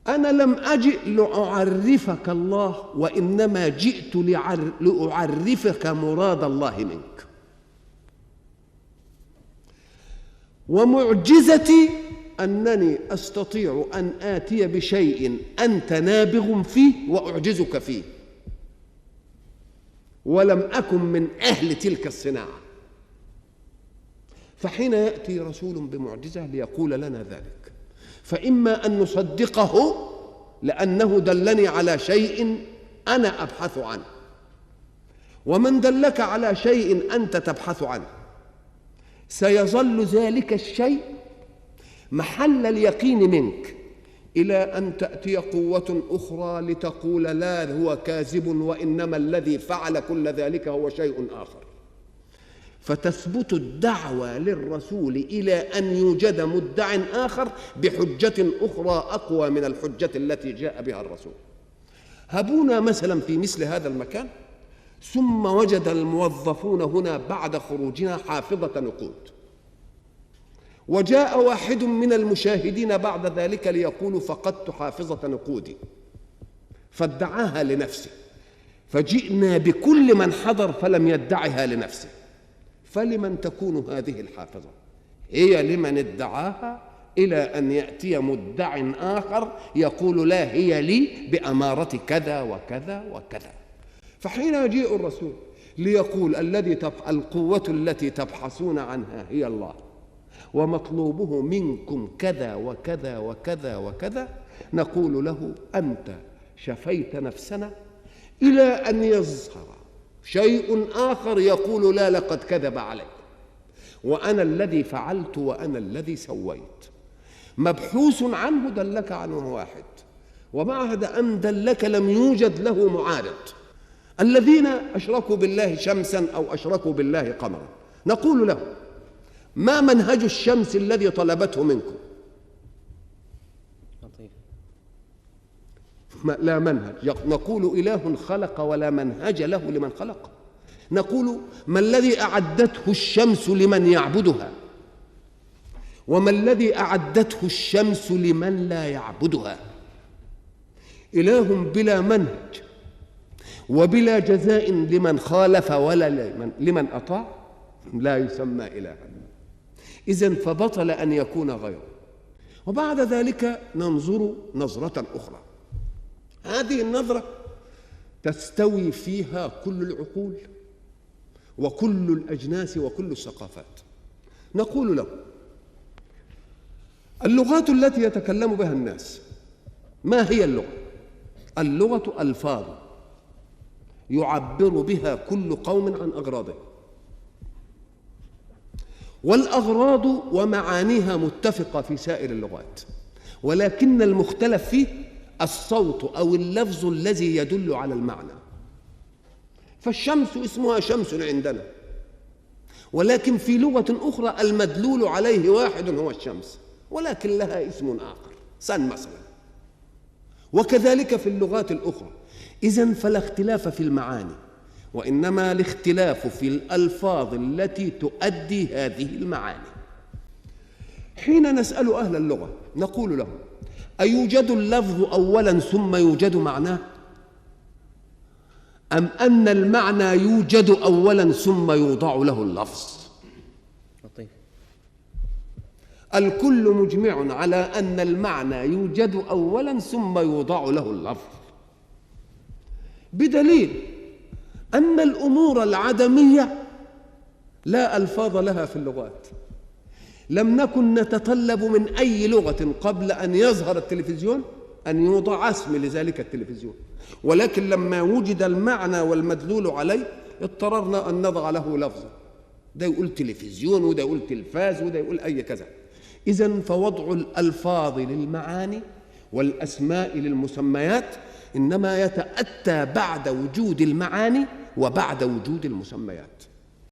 أنا لم أجئ لأعرفك الله، وإنما جئت لأعرفك مراد الله منك. ومعجزتي أنني أستطيع أن آتي بشيء أنت نابغ فيه وأعجزك فيه، ولم أكن من أهل تلك الصناعة. فحين يأتي رسول بمعجزة ليقول لنا ذلك، فإما أن نصدقه لأنه دلني على شيء أنا أبحث عنه، ومن دلك على شيء أنت تبحث عنه سيظل ذلك الشيء محل اليقين منك إلى أن تأتي قوة أخرى لتقول لا هو كاذب، وإنما الذي فعل كل ذلك هو شيء آخر. فتثبت الدعوة للرسول إلى أن يوجد مدع آخر بحجة أخرى أقوى من الحجة التي جاء بها الرسول. هبونا مثلا في مثل هذا المكان، ثم وجد الموظفون هنا بعد خروجنا حافظة نقود، وجاء واحد من المشاهدين بعد ذلك ليقول فقدت حافظة نقودي، فادعاها لنفسه، فجئنا بكل من حضر فلم يدعها لنفسه. فلمن تكون هذه الحافظة؟ هي لمن ادعاها، إلى أن يأتي مدع آخر يقول لا هي لي بأمارة كذا وكذا وكذا. فحين يجيء الرسول ليقول القوة التي تبحثون عنها هي الله، ومطلوبه منكم كذا وكذا وكذا وكذا، نقول له أنت شفيت نفسنا، إلى أن يظهر شيء آخر يقول لا لقد كذب عليك، وأنا الذي فعلت وأنا الذي سويت. مبحوث عنه دلك عنه واحد، وبعد أن دلك لم يوجد له معارض. الذين أشركوا بالله شمسا أو أشركوا بالله قمرا، نقول له ما منهج الشمس الذي طلبته منكم؟ لا منهج. نقول إله خلق ولا منهج له لمن خلق. نقول ما الذي أعدته الشمس لمن يعبدها، وما الذي أعدته الشمس لمن لا يعبدها؟ إله بلا منهج وبلا جزاء لمن خالف ولا لمن أطاع لا يسمى إلها. إذن فبطل أن يكون غيره. وبعد ذلك ننظر نظرة أخرى، هذه النظرة تستوي فيها كل العقول وكل الأجناس وكل الثقافات. نقول له اللغات التي يتكلم بها الناس ما هي اللغة؟ اللغة ألفاظ يعبر بها كل قوم عن أغراضه، والأغراض ومعانيها متفقة في سائر اللغات، ولكن المختلف فيه الصوت أو اللفظ الذي يدل على المعنى. فالشمس اسمها شمس عندنا، ولكن في لغة أخرى المدلول عليه واحد هو الشمس، ولكن لها اسم آخر، سن مثلا. وكذلك في اللغات الأخرى. إذن فلا اختلاف في المعاني، وإنما الاختلاف في الألفاظ التي تؤدي هذه المعاني. حين نسأل أهل اللغة نقول لهم أيوجد اللفظ أولا ثم يوجد معناه، أم أن المعنى يوجد أولا ثم يوضع له اللفظ؟ الكل مجمع على أن المعنى يوجد أولا ثم يوضع له اللفظ، بدليل أن الأمور العدمية لا ألفاظ لها في اللغات. لم نكن نتطلب من أي لغة قبل أن يظهر التلفزيون أن يوضع اسم لذلك التلفزيون، ولكن لما وجد المعنى والمدلول عليه اضطررنا أن نضع له لفظا، ده يقول تلفزيون وده يقول تلفاز وده يقول أي كذا. إذن فوضع الألفاظ للمعاني والأسماء للمسميات إنما يتأتى بعد وجود المعاني وبعد وجود المسميات.